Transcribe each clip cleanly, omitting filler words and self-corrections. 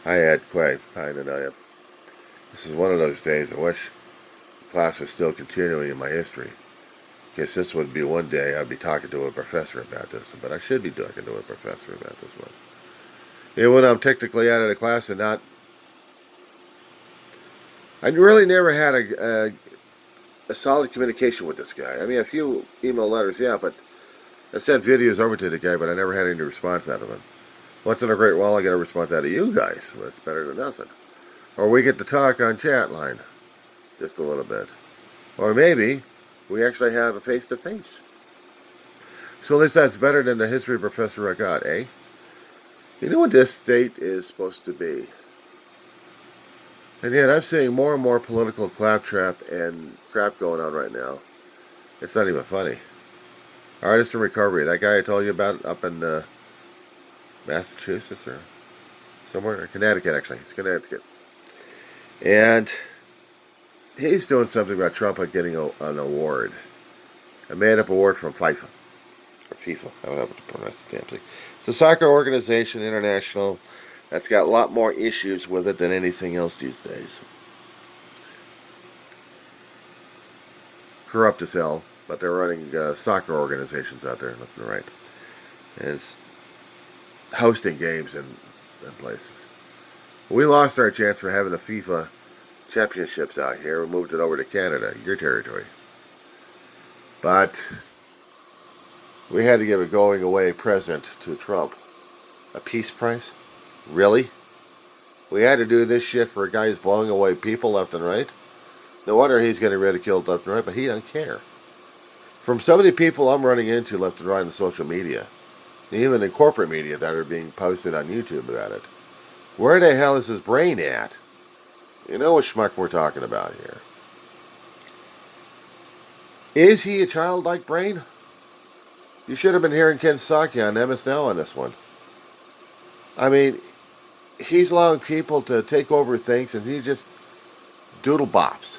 Hi Ed, Quay. Hi Nanaya. This is one of those days I wish class was still continuing in my history. Because this would be one day I'd be talking to a professor about this one, but I should be talking to a professor about this one. Even when I'm technically out of the class and not, I really never had a solid communication with this guy. I mean, a few email letters, yeah, but I sent videos over to the guy, but I never had any response out of him. Once in a great while, I get a response out of you guys. Well, that's better than nothing. Or we get to talk on chat line just a little bit. Or maybe we actually have a face-to-face. So at least that's better than the history professor I got, eh? You know what this state is supposed to be? And yet I'm seeing more and more political claptrap and crap going on right now. It's not even funny. Artist in recovery, that guy I told you about up in Massachusetts or somewhere, Connecticut actually. It's Connecticut. And he's doing something about Trump getting an award. A made-up award from FIFA. Or FIFA. I don't know what to pronounce the damn thing. It's a soccer organization, international, that's got a lot more issues with it than anything else these days. Corrupt as hell, but they're running soccer organizations out there left and right. And it's hosting games in places. We lost our chance for having the FIFA championships out here. We moved it over to Canada, your territory. But we had to give a going away present to Trump. A peace prize? Really? We had to do this shit for a guy who's blowing away people left and right? No wonder he's getting ridiculed left and right, but he doesn't care. From so many people I'm running into left and right on social media, even in corporate media that are being posted on YouTube about it, where the hell is his brain at? You know what schmuck we're talking about here. Is he a childlike brain? You should have been hearing Ken Psaki on MSNL on this one. I mean, he's allowing people to take over things and he just doodle bops.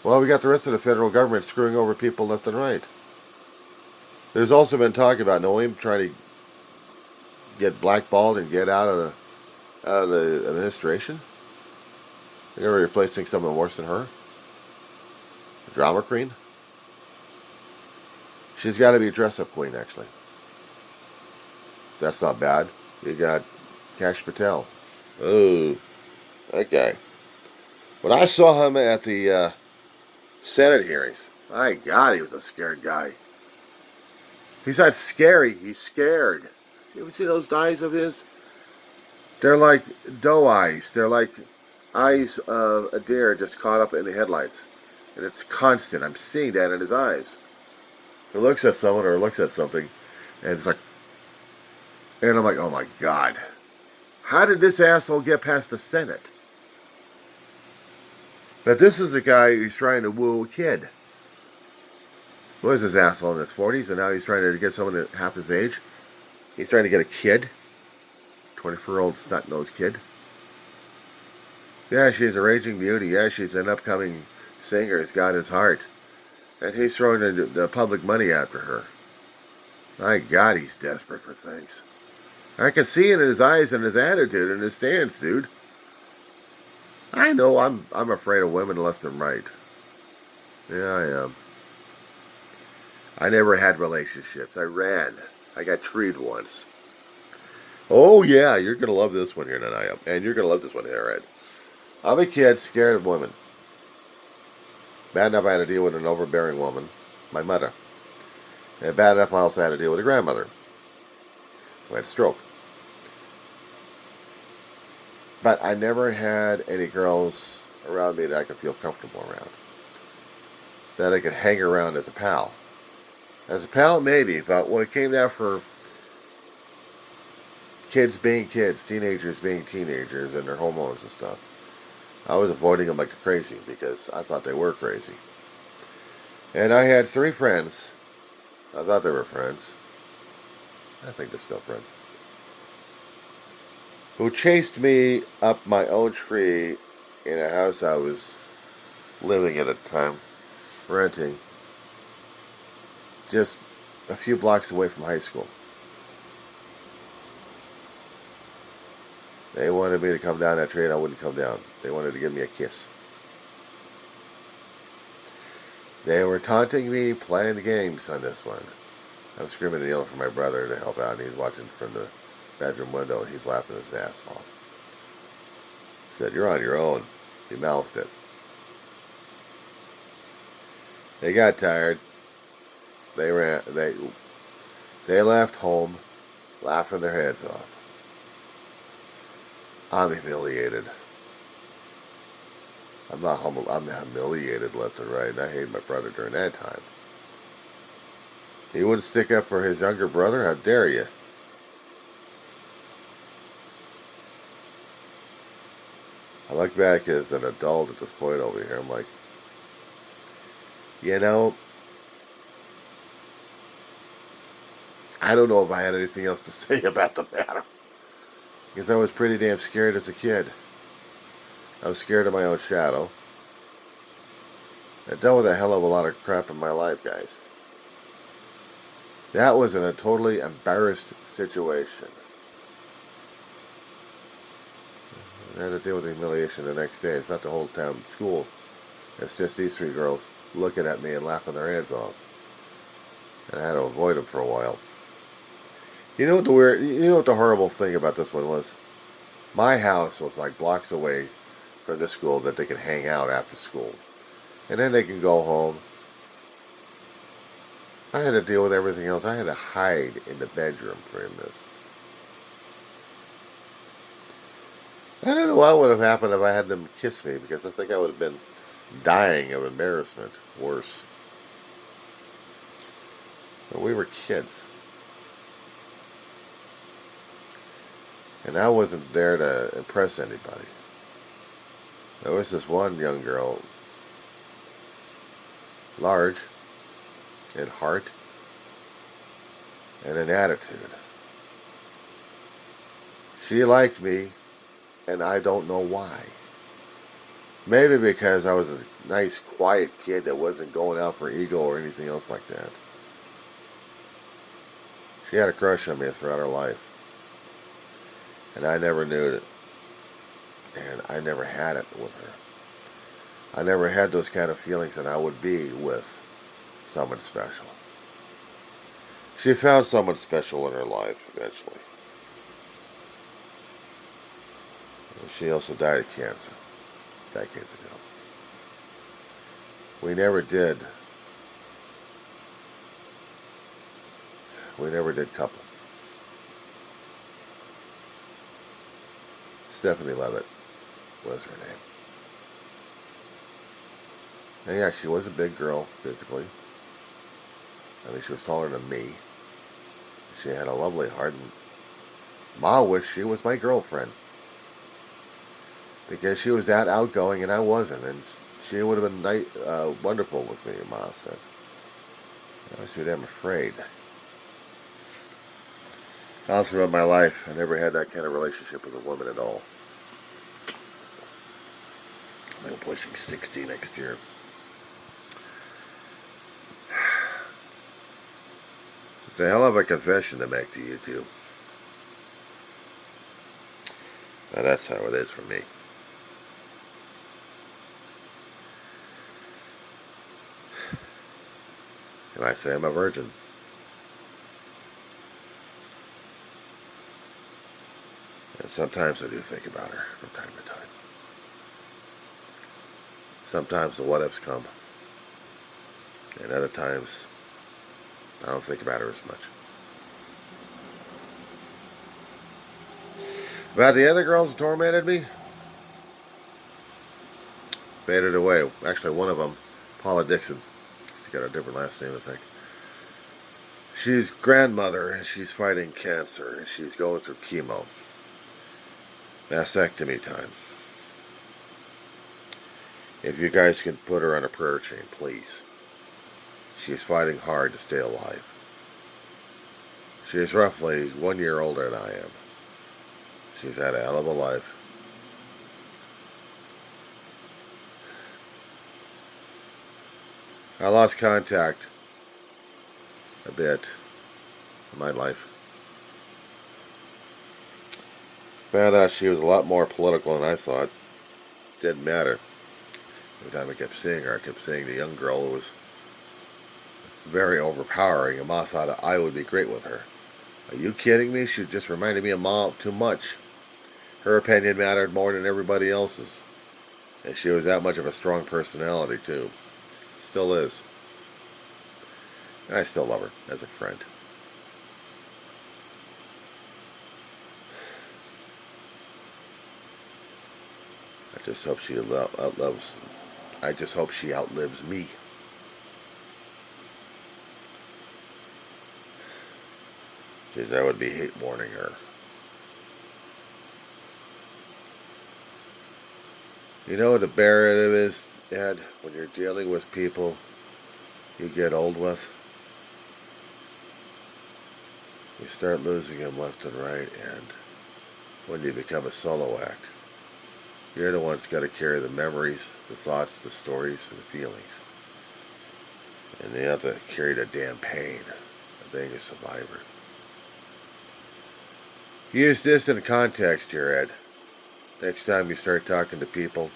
Well, we got the rest of the federal government screwing over people left and right. There's also been talk about Noem trying to get blackballed and get out of the administration. They're going to be replacing someone worse than her. The drama queen. She's got to be a dress-up queen, actually. That's not bad. You got Kash Patel. Oh, that guy. When I saw him at the Senate hearings, my God, he was a scared guy. He's not scary. He's scared. You ever see those eyes of his? They're like doe eyes. They're like eyes of a deer just caught up in the headlights. And it's constant. I'm seeing that in his eyes. He looks at someone or looks at something, and it's like, and I'm like, oh my God. How did this asshole get past the Senate? But this is the guy who's trying to woo a kid. What is this asshole in his 40s, and now he's trying to get someone at half his age? He's trying to get a kid. 24-year-old snot-nosed kid. Yeah, she's a raging beauty. Yeah, she's an upcoming singer. He's got his heart. And he's throwing the public money after her. My God, he's desperate for things. I can see it in his eyes and his attitude and his stance, dude. I know I'm afraid of women left and right. Yeah, I am. I never had relationships. I ran. I got treed once. Oh yeah, you're gonna love this one here tonight, and you're gonna love this one here, Ed. I'm a kid scared of women. Bad enough I had to deal with an overbearing woman, my mother. And bad enough I also had to deal with a grandmother who had a stroke. But I never had any girls around me that I could feel comfortable around. That I could hang around as a pal. As a pal, maybe, but when it came down for kids being kids, teenagers being teenagers, and their hormones and stuff, I was avoiding them like crazy because I thought they were crazy. And I had 3 friends. I thought they were friends. I think they're still friends. Who chased me up my own tree in a house I was living in at the time, renting, just a few blocks away from high school. They wanted me to come down that train. I wouldn't come down. They wanted to give me a kiss. They were taunting me, playing games on this one. I'm screaming and yelling for my brother to help out, and he's watching from the bedroom window, and he's laughing his ass off. He said, "You're on your own." He mouthed it. They got tired. They ran. They left home, laughing their heads off. I'm humiliated. I'm not humble. I'm humiliated left and right, and I hated my brother during that time. He wouldn't stick up for his younger brother? How dare you? I look back as an adult at this point over here. I'm like, you know, I don't know if I had anything else to say about the matter. Because I was pretty damn scared as a kid. I was scared of my own shadow. I dealt with a hell of a lot of crap in my life, guys. That was in a totally embarrassed situation. I had to deal with the humiliation the next day. It's not the whole town school. It's just these three girls looking at me and laughing their heads off. And I had to avoid them for a while. You know what the horrible thing about this one was? My house was like blocks away from the school that they could hang out after school. And then they can go home. I had to deal with everything else. I had to hide in the bedroom during this. I don't know what would have happened if I had them kiss me, because I think I would have been dying of embarrassment. Worse. But we were kids. And I wasn't there to impress anybody. There was this one young girl, large in heart and in attitude. She liked me, and I don't know why. Maybe because I was a nice, quiet kid that wasn't going out for ego or anything else like that. She had a crush on me throughout her life. And I never knew it. And I never had it with her. I never had those kind of feelings that I would be with someone special. She found someone special in her life eventually. And she also died of cancer decades ago. We never did couple. Stephanie Levitt was her name. And yeah, she was a big girl physically. I mean, she was taller than me. She had a lovely heart, and Ma wished she was my girlfriend. Because she was that outgoing and I wasn't, and she would have been wonderful with me, Ma said. I was too damn afraid. All throughout my life, I never had that kind of relationship with a woman at all. I'm pushing 60 next year. It's a hell of a confession to make to you two. Now that's how it is for me. And I say I'm a virgin. And sometimes I do think about her from time to time. Sometimes the what ifs come. And other times I don't think about her as much. About the other girls who tormented me, faded away. Actually, one of them, Paula Dixon. She's got a different last name, I think. She's grandmother, and she's fighting cancer, and she's going through chemo. Mastectomy time. If you guys can put her on a prayer chain, please. She's fighting hard to stay alive. She's roughly 1 year older than I am. She's had a hell of a life. I lost contact a bit in my life. Found out she was a lot more political than I thought. Didn't matter. Every time I kept seeing her, I kept seeing the young girl who was very overpowering, and Ma thought I would be great with her. Are you kidding me? She just reminded me of Ma too much. Her opinion mattered more than everybody else's. And she was that much of a strong personality, too. Still is. I still love her as a friend. I just hope she outlives. I just hope she outlives me. Because I would be hate mourning her. You know what the barrier is, Ed, when you're dealing with people you get old with? You start losing them left and right, and when you become a solo act, you're the one that's got to carry the memories, the thoughts, the stories, and the feelings. And you have to carry the damn pain of being a survivor. Use this in context here, Ed. Next time you start talking to people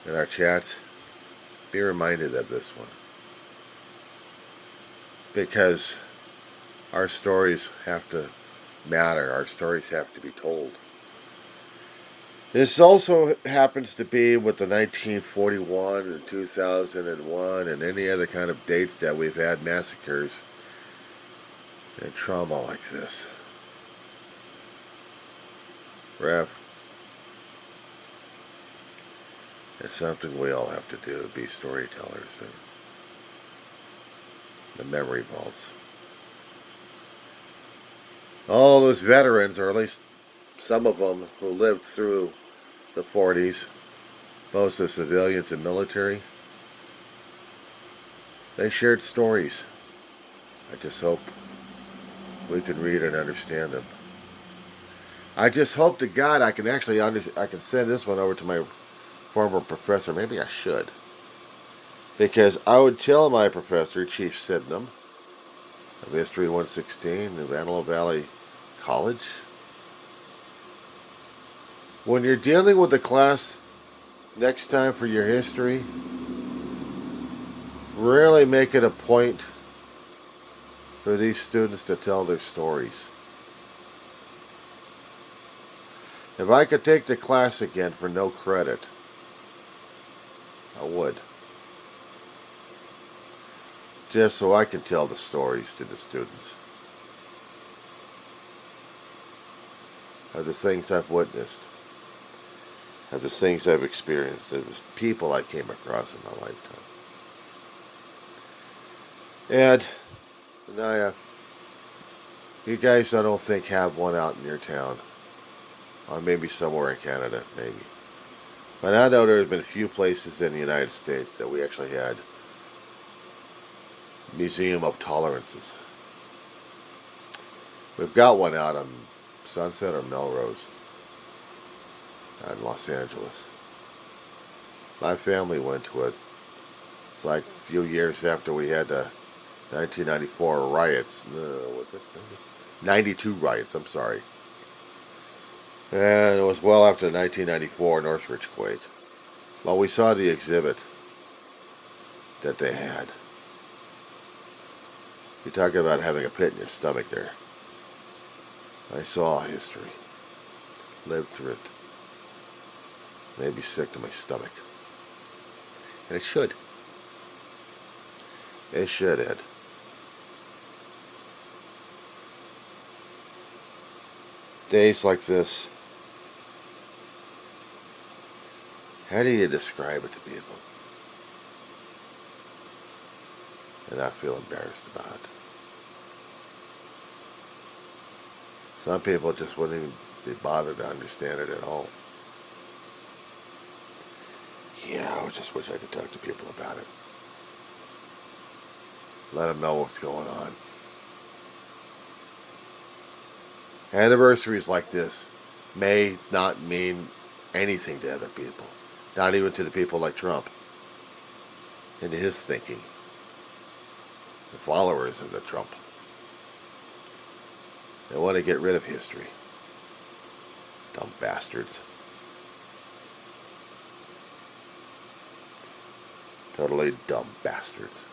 in our chats, be reminded of this one. Because our stories have to matter. Our stories have to be told. This also happens to be with the 1941 and 2001 and any other kind of dates that we've had massacres and trauma like this. Ref, it's something we all have to do, be storytellers and the memory vaults. All those veterans, or at least some of them who lived through the 40s, most of civilians and military, they shared stories. I just hope we can read and understand them. I just hope to God I can actually I can send this one over to my former professor. Maybe I should. Because I would tell my professor, Chief Sydenham, of History 116 of Antelope Valley College, when you're dealing with a class next time for your history, really make it a point for these students to tell their stories. If I could take the class again for no credit, I would. Just so I can tell the stories to the students of the things I've witnessed, of the things I've experienced, of the people I came across in my lifetime. And Naya, you guys I don't think have one out in your town. Or maybe somewhere in Canada, maybe. But I know there's been a few places in the United States that we actually had Museum of Tolerances. We've got one out on Sunset or Melrose in Los Angeles. My family went to it. It's like a few years after we had the 1994 riots. No, was it? 92 riots, I'm sorry. And it was well after the 1994 Northridge quake. Well, we saw the exhibit that they had. You talk about having a pit in your stomach there. I saw history. Lived through it. Made me sick to my stomach. And it should. It should, Ed. Days like this, how do you describe it to people and not feel embarrassed about it? Some people just wouldn't even be bothered to understand it at all. Yeah, I just wish I could talk to people about it. Let them know what's going on. Anniversaries like this may not mean anything to other people. Not even to the people like Trump. And his thinking. The followers of the Trump. They want to get rid of history. Dumb bastards. Totally dumb bastards.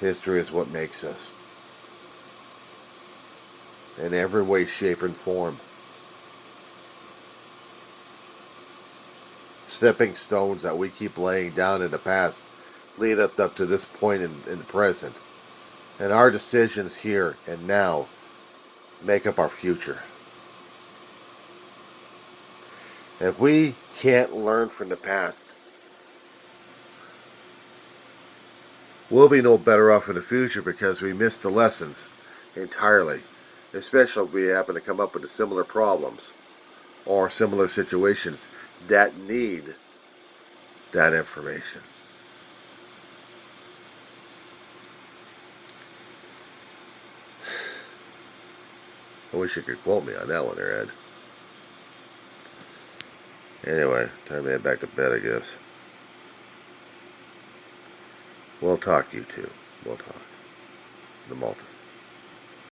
History is what makes us. In every way, shape, and form. Stepping stones that we keep laying down in the past lead up to this point in the present. And our decisions here and now make up our future. If we can't learn from the past, we'll be no better off in the future because we missed the lessons entirely. Especially if we happen to come up with similar problems or similar situations that need that information. I wish you could quote me on that one there, Ed. Anyway, time to head back to bed, I guess. We'll talk, you two. We'll talk. The Maltese.